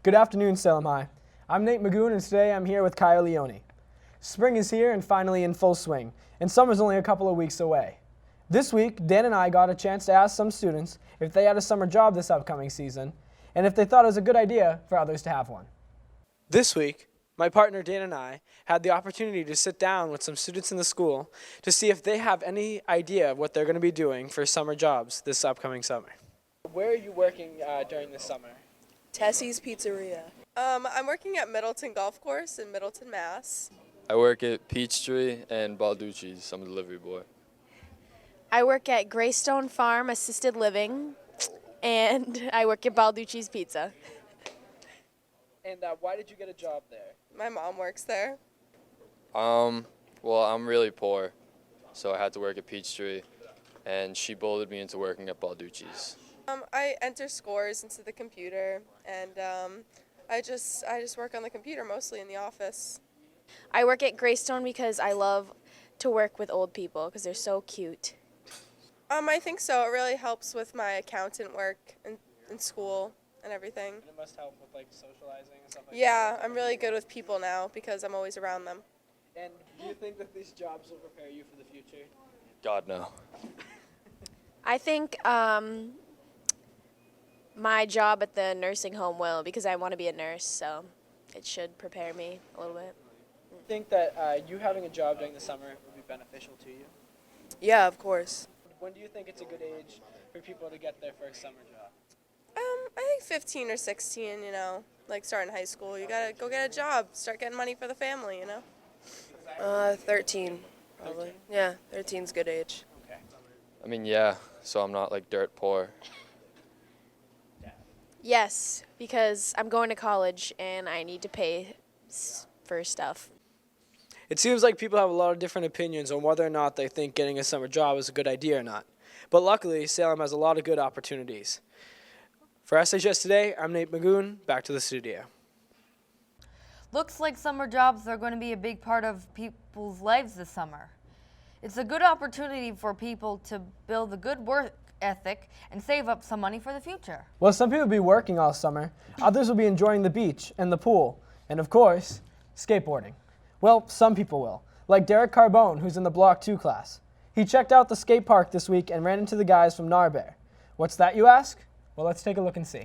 Good afternoon, Salem High. I'm Nate Magoon, and today I'm here with Kayo Leone. Spring is here and finally in full swing, and summer's only a couple of weeks away. This week, Dan and I got a chance to ask some students if they had a summer job this upcoming season, and if they thought it was a good idea for others to have one. This week, my partner Dan and I had the opportunity to sit down with some students in the school to see if they have any idea of what they're going to be doing for summer jobs this upcoming summer. Where are you working during this summer? Tessie's Pizzeria. I'm working at Middleton Golf Course in Middleton, Mass. I work at Peachtree and Balducci's. I'm a delivery boy. I work at Greystone Farm Assisted Living, and I work at Balducci's Pizza. And why did you get a job there? My mom works there. Well, I'm really poor, so I had to work at Peachtree, and she bullied me into working at Balducci's. I enter scores into the computer, and I just work on the computer mostly in the office. I work at Greystone because I love to work with old people because they're so cute. I think so. It really helps with my accountant work in school and everything. And it must help with like socializing and stuff like that. Yeah, I'm really good with people now because I'm always around them. And do you think that these jobs will prepare you for the future? God, no. I think my job at the nursing home will because I want to be a nurse, so it should prepare me a little bit. Do you think that you having a job during the summer would be beneficial to you? Yeah, of course. When do you think it's a good age for people to get their first summer job? I think 15 or 16, like starting high school. You gotta go get a job, start getting money for the family, 13, probably. 13? Yeah, 13's good age. Okay. I mean, yeah, so I'm not like dirt poor. Yes, because I'm going to college and I need to pay for stuff. It seems like people have a lot of different opinions on whether or not they think getting a summer job is a good idea or not. But luckily, Salem has a lot of good opportunities. For SHS Today, I'm Nate Magoon. Back to the studio. Looks like summer jobs are going to be a big part of people's lives this summer. It's a good opportunity for people to build a good work ethic and save up some money for the future. Well, some people will be working all summer. Others will be enjoying the beach and the pool. And of course, skateboarding. Well, some people will. Like Derek Carbone, who's in the Block 2 class. He checked out the skate park this week and ran into the guys from Gnarbear. What's that, you ask? Well, let's take a look and see.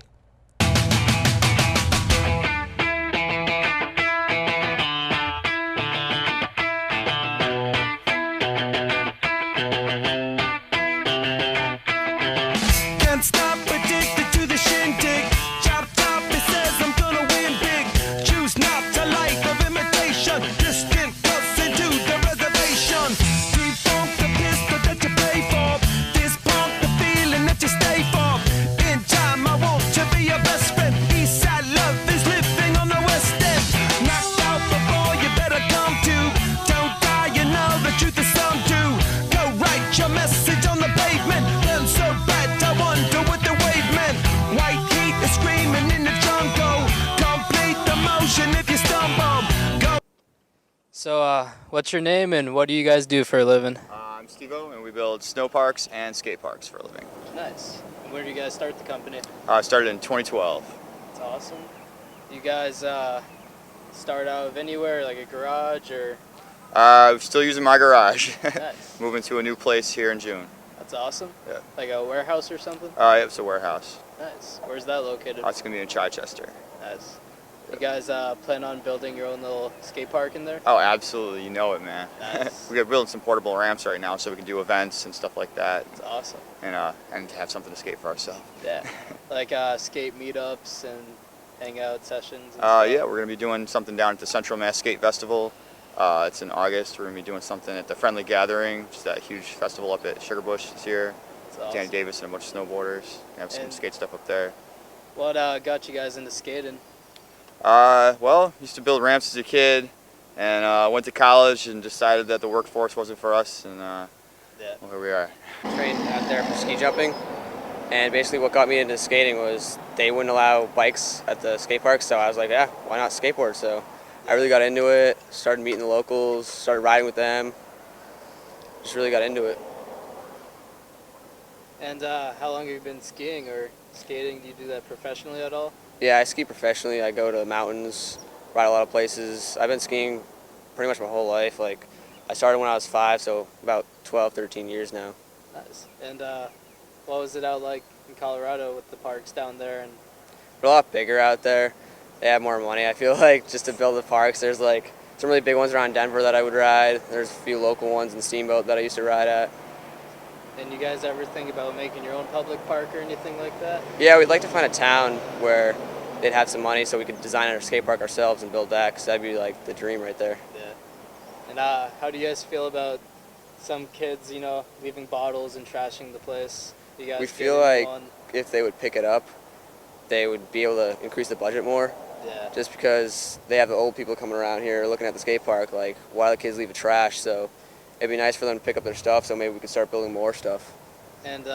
So, what's your name and what do you guys do for a living? I'm Steve-O, and we build snow parks and skate parks for a living. Nice. And where did you guys start the company? I started in 2012. That's awesome. You guys start out of anywhere, like a garage or? I'm still using my garage. Nice. Moving to a new place here in June. That's awesome. Yeah. Like a warehouse or something? Yep, it's a warehouse. Nice. Where's that located? It's going to be in Chichester. Nice. You guys plan on building your own little skate park in there? Oh, absolutely. You know it, man. Nice. We're building some portable ramps right now so we can do events and stuff like that. That's awesome. And have something to skate for ourselves. Yeah. Like skate meetups and hangout sessions and stuff? Yeah, we're going to be doing something down at the Central Mass Skate Festival. It's in August. We're going to be doing something at the Friendly Gathering, which is that huge festival up at Sugarbush this year. That's awesome. Danny Davis and a bunch of snowboarders. We have some skate stuff up there. What got you guys into skating? Well, used to build ramps as a kid, and went to college and decided that the workforce wasn't for us, and well, here we are. Trained out there for ski jumping, and basically what got me into skating was they wouldn't allow bikes at the skate park, so I was like, yeah, why not skateboard? So I really got into it, started meeting the locals, started riding with them, just really got into it. And how long have you been skiing or skating? Do you do that professionally at all? Yeah, I ski professionally. I go to the mountains, ride a lot of places. I've been skiing pretty much my whole life. Like, I started when I was 5, so about 12, 13 years now. Nice. And what was it out like in Colorado with the parks down there? And They're a lot bigger out there. They have more money, I feel like, just to build the parks. There's like some really big ones around Denver that I would ride. There's a few local ones in Steamboat that I used to ride at. and you guys ever think about making your own public park or anything like that? Yeah, we'd like to find a town where they'd have some money so we could design our skate park ourselves and build that, 'cause that'd be like the dream right there. Yeah. And how do you guys feel about some kids, you know, leaving bottles and trashing the place? You guys We get feel in like on- if they would pick it up, they would be able to increase the budget more. Yeah. Just because they have the old people coming around here looking at the skate park, like, why the kids leave it trash? So it'd be nice for them to pick up their stuff, so maybe we could start building more stuff. And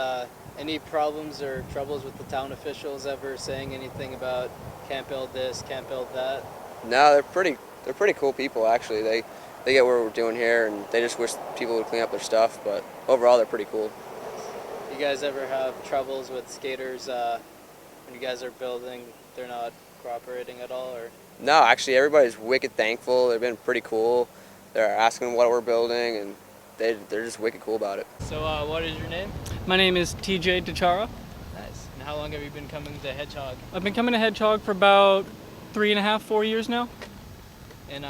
any problems or troubles with the town officials ever saying anything about can't build this, can't build that? No, they're pretty cool people, actually. They get what we're doing here, and they just wish people would clean up their stuff, but overall they're pretty cool. You guys ever have troubles with skaters when you guys are building, they're not cooperating at all? Or No, actually everybody's wicked thankful. They've been pretty cool. They're asking what we're building, and they're just wicked cool about it. So what is your name? My name is TJ DeChara. Nice. And how long have you been coming to Hedgehog? I've been coming to Hedgehog for about 3.5, 4 years now. And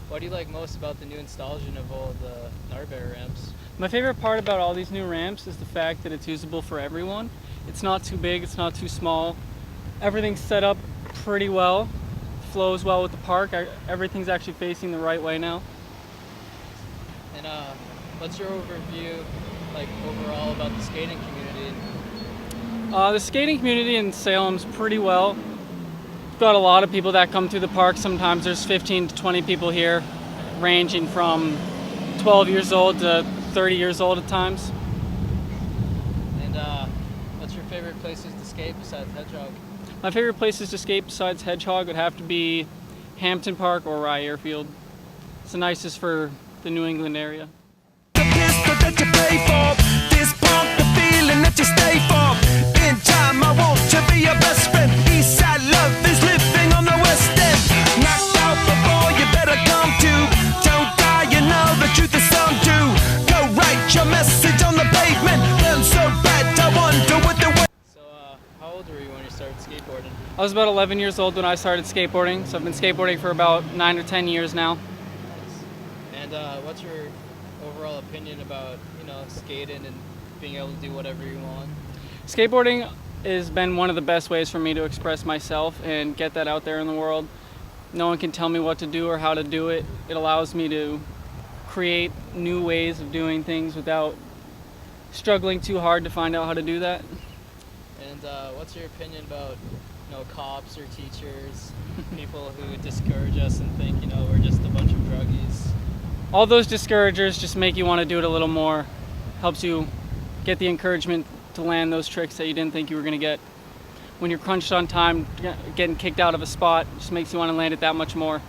what do you like most about the new installation of all the Gnarbear ramps? My favorite part about all these new ramps is the fact that it's usable for everyone. It's not too big, it's not too small. Everything's set up pretty well, flows well with the park. Everything's actually facing the right way now. And what's your overview, like overall, about the skating community? The skating community in Salem's pretty well. We've got a lot of people that come through the park. Sometimes there's 15 to 20 people here, ranging from 12 years old to 30 years old at times. And what's your favorite places to skate besides Hedgehog? My favorite places to skate besides Hedgehog would have to be Hampton Park or Rye Airfield. It's the nicest for the New England area. The pistol that you pay for, this punk, the feeling that you stay for. In time, I want to be your best friend. Eastside love is living on the West End. Knocked out before you better come to. Don't die, you know the truth is some do. Go write your message on the pavement. Burn so bad, I wonder what the way. So how old were you when you started skateboarding? I was about 11 years old when I started skateboarding, so I've been skateboarding for about 9 or 10 years now. And what's your overall opinion about, you know, skating and being able to do whatever you want? Skateboarding has been one of the best ways for me to express myself and get that out there in the world. No one can tell me what to do or how to do it. It allows me to create new ways of doing things without struggling too hard to find out how to do that. And what's your opinion about, you know, cops or teachers, people who discourage us and think, you know, we're just a bunch of druggies? All those discouragers just make you want to do it a little more. Helps you get the encouragement to land those tricks that you didn't think you were going to get. When you're crunched on time, getting kicked out of a spot just makes you want to land it that much more.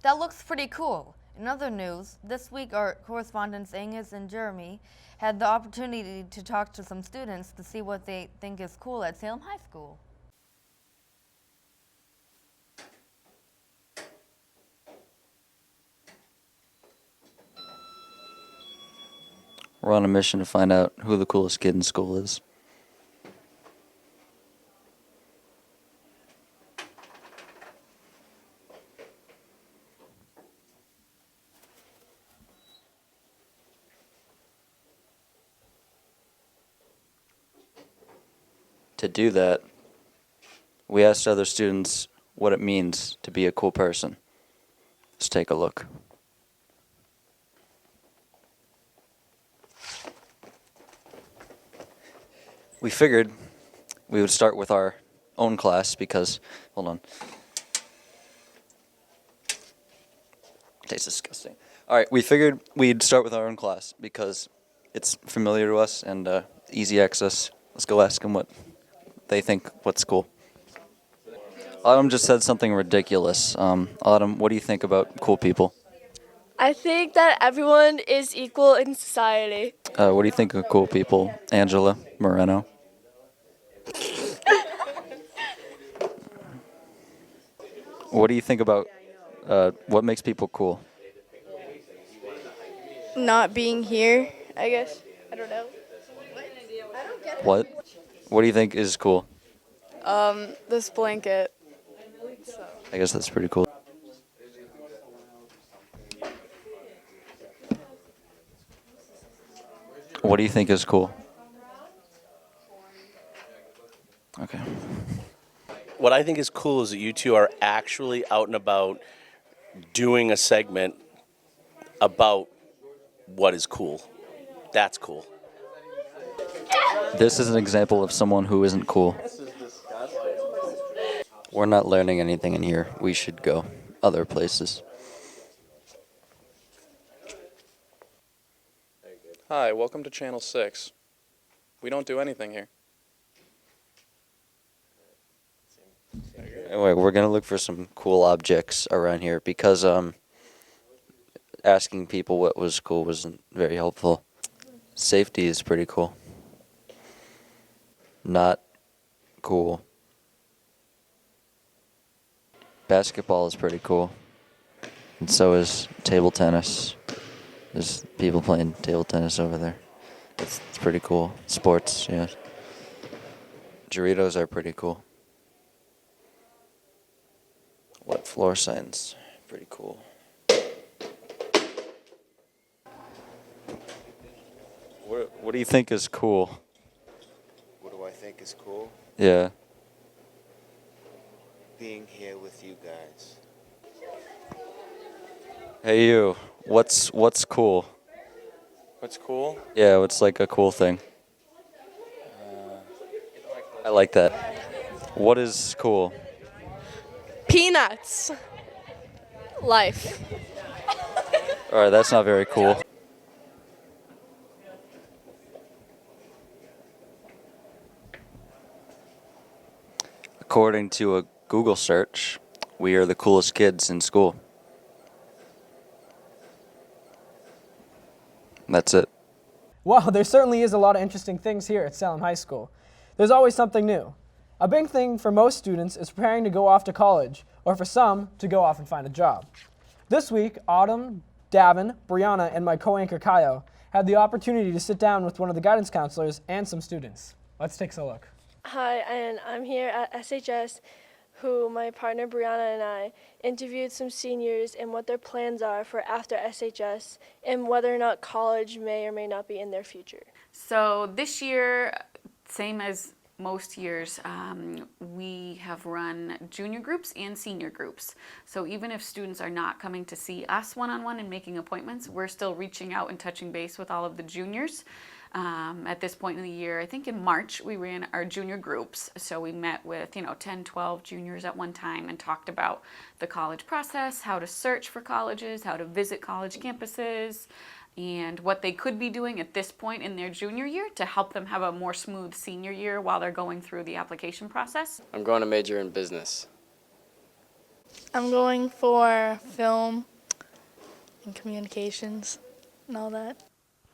That looks pretty cool. In other news, this week our correspondents Angus and Jeremy had the opportunity to talk to some students to see what they think is cool at Salem High School. We're on a mission to find out who the coolest kid in school is. To do that, we asked other students what it means to be a cool person. Let's take a look. We figured we would start with our own class because, hold on. Tastes disgusting. All right, we figured we'd start with our own class because it's familiar to us and easy access. Let's go ask them what they think what's cool. Autumn just said something ridiculous. Autumn, what do you think about cool people? I think that everyone is equal in society. What do you think of cool people? Angela Moreno? What do you think about what makes people cool? Not being here, I guess. I don't know. What? What do you think is cool? This blanket. I guess that's pretty cool. What do you think is cool? Okay. What I think is cool is that you two are actually out and about doing a segment about what is cool. That's cool. This is an example of someone who isn't cool. We're not learning anything in here. We should go other places. Hi, welcome to Channel 6. We don't do anything here. Anyway, we're going to look for some cool objects around here because asking people what was cool wasn't very helpful. Safety is pretty cool. Not cool. Basketball is pretty cool. And so is table tennis. There's people playing table tennis over there. It's pretty cool. Sports, yeah. Doritos are pretty cool. Wet floor signs, pretty cool. What do you think is cool? What do I think is cool? Yeah. Being here with you guys. Hey you, what's cool? What's cool? Yeah, what's like a cool thing? I like that. What is cool? Peanuts. Life. Alright, that's not very cool. According to a Google search, we are the coolest kids in school. That's it. Well, there certainly is a lot of interesting things here at Salem High School. There's always something new. A big thing for most students is preparing to go off to college, or for some, to go off and find a job. This week, Autumn, Davin, Brianna, and my co-anchor Kayo had the opportunity to sit down with one of the guidance counselors and some students. Let's take a look. Hi, and I'm here at SHS, who my partner Brianna and I interviewed some seniors and what their plans are for after SHS and whether or not college may or may not be in their future. So this year, same as most years, we have run junior groups and senior groups. So even if students are not coming to see us one-on-one and making appointments, we're still reaching out and touching base with all of the juniors. At this point in the year, I think in March, we ran our junior groups. So we met with, 10, 12 juniors at one time and talked about the college process, how to search for colleges, how to visit college campuses, and what they could be doing at this point in their junior year to help them have a more smooth senior year while they're going through the application process. I'm going to major in business. I'm going for film and communications and all that.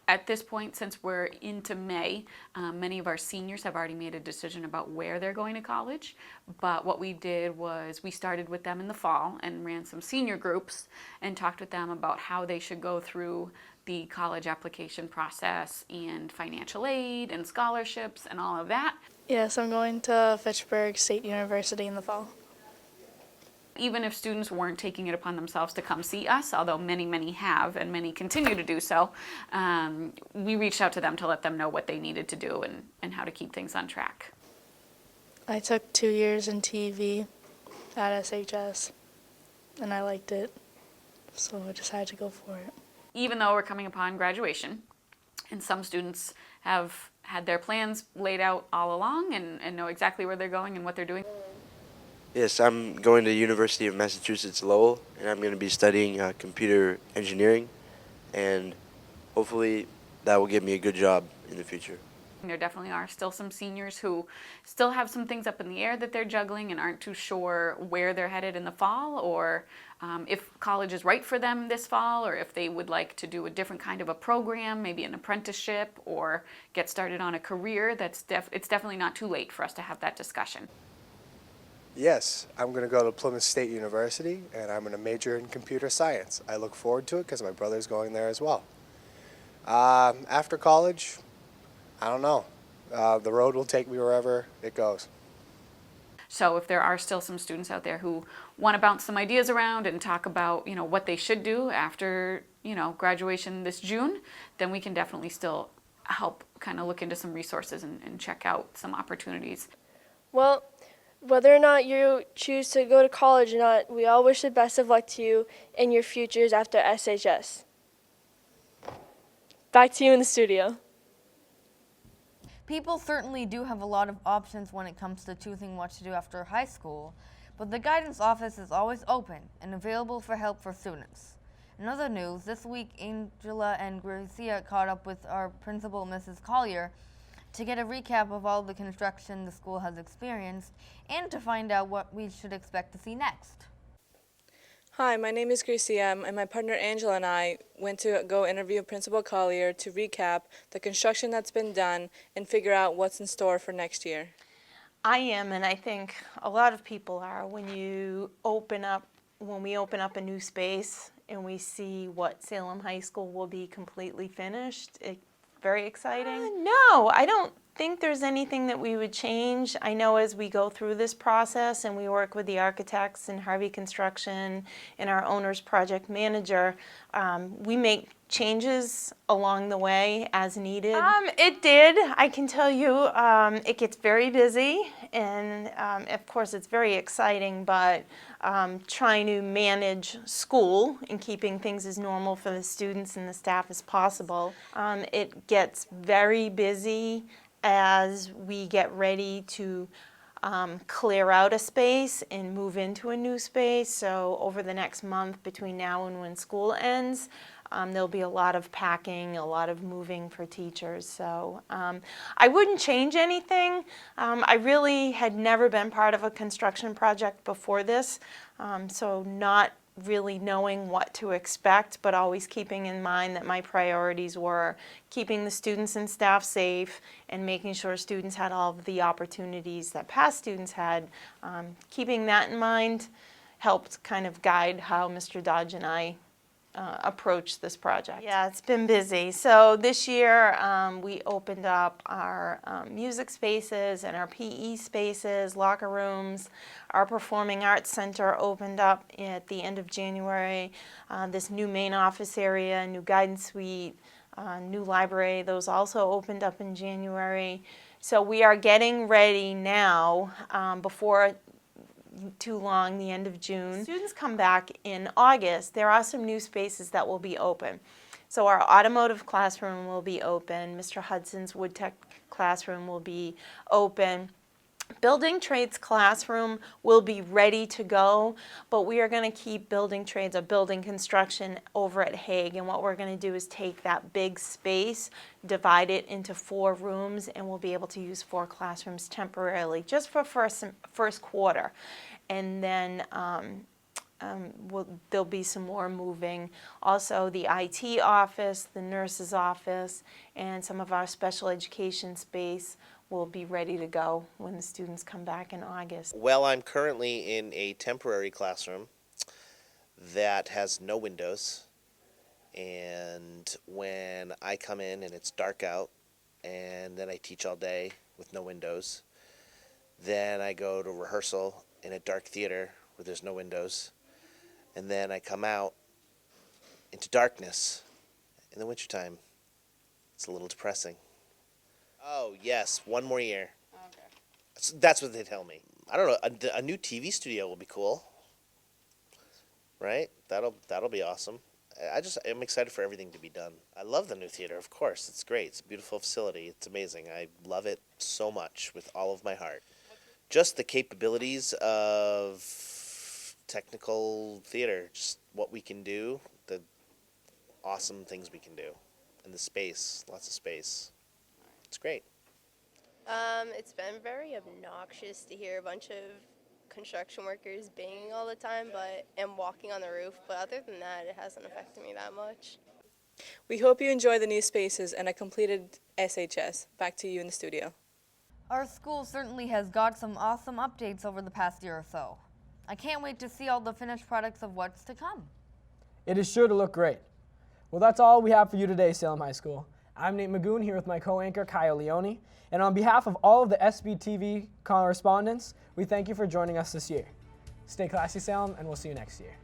At this point, since we're into May, many of our seniors have already made a decision about where they're going to college. But what we did was we started with them in the fall and ran some senior groups and talked with them about how they should go through the college application process and financial aid and scholarships and all of that. Yes, I'm going to Fitchburg State University in the fall. Even if students weren't taking it upon themselves to come see us, although many, many have and many continue to do so, we reached out to them to let them know what they needed to do and how to keep things on track. I took 2 years in TV at SHS, and I liked it, so I decided to go for it. Even though we're coming upon graduation, and some students have had their plans laid out all along and know exactly where they're going and what they're doing. Yes, I'm going to University of Massachusetts Lowell, and I'm going to be studying computer engineering, and hopefully that will give me a good job in the future. There definitely are still some seniors who still have some things up in the air that they're juggling and aren't too sure where they're headed in the fall, or if college is right for them this fall, or if they would like to do a different kind of a program, maybe an apprenticeship, or get started on a career. It's definitely not too late for us to have that discussion. Yes, I'm going to go to Plymouth State University, and I'm going to major in computer science. I look forward to it because my brother's going there as well. After college, I don't know. The road will take me wherever it goes. So if there are still some students out there who want to bounce some ideas around and talk about, what they should do after, graduation this June, then we can definitely still help kind of look into some resources and check out some opportunities. Well, whether or not you choose to go to college or not, we all wish the best of luck to you in your futures after SHS. Back to you in the studio. People certainly do have a lot of options when it comes to choosing what to do after high school, but the guidance office is always open and available for help for students. In other news, this week Angela and Grecia caught up with our principal, Mrs. Collier, to get a recap of all the construction the school has experienced and to find out what we should expect to see next. Hi, my name is Grecia, and my partner Angela and I went to go interview Principal Collier to recap the construction that's been done and figure out what's in store for next year. I am, and I think a lot of people are. When we open up a new space and we see what Salem High School will be completely finished, it's very exciting. No, I don't think there's anything that we would change. I know as we go through this process and we work with the architects and Harvey Construction and our owner's project manager, we make changes along the way as needed. It did. I can tell you it gets very busy, and of course it's very exciting, but trying to manage school and keeping things as normal for the students and the staff as possible. It gets very busy as we get ready to clear out a space and move into a new space. So over the next month between now and when school ends, there'll be a lot of packing, a lot of moving for teachers. So I wouldn't change anything. I really had never been part of a construction project before this, so not really knowing what to expect, but always keeping in mind that my priorities were keeping the students and staff safe and making sure students had all of the opportunities that past students had. Keeping that in mind helped kind of guide how Mr. Dodge and I approach this project. Yeah, it's been busy. So this year we opened up our music spaces and our PE spaces, locker rooms. Our Performing Arts Center opened up at the end of January. This new main office area, new guidance suite, new library, those also opened up in January. So we are getting ready now before too long, the end of June. Students come back in August. There are some new spaces that will be open. So our automotive classroom will be open. Mr. Hudson's wood tech classroom will be open. Building trades classroom will be ready to go, but we are going to keep building trades or building construction over at Hague. And what we're going to do is take that big space, divide it into 4 rooms, and we'll be able to use 4 classrooms temporarily, just for first quarter. And then there'll be some more moving. Also, the IT office, the nurse's office, and some of our special education space will be ready to go when the students come back in August. Well, I'm currently in a temporary classroom that has no windows, and when I come in and it's dark out, and then I teach all day with no windows, then I go to rehearsal in a dark theater where there's no windows, and then I come out into darkness in the wintertime. It's a little depressing. Oh, yes, 1 more year. Okay. So that's what they tell me. I don't know, a new TV studio will be cool. Right? That'll be awesome. I'm excited for everything to be done. I love the new theater, of course. It's great. It's a beautiful facility. It's amazing. I love it so much with all of my heart. Just the capabilities of technical theater, just what we can do, the awesome things we can do. And the space, lots of space. It's great. It's been very obnoxious to hear a bunch of construction workers banging all the time and walking on the roof, but other than that, it hasn't affected me that much. We hope you enjoy the new spaces and a completed SHS. Back to you in the studio. Our school certainly has got some awesome updates over the past year or so. I can't wait to see all the finished products of what's to come. It is sure to look great. Well, that's all we have for you today, Salem High School. I'm Nate Magoon here with my co-anchor, Kayo Leone, and on behalf of all of the SBTV correspondents, we thank you for joining us this year. Stay classy, Salem, and we'll see you next year.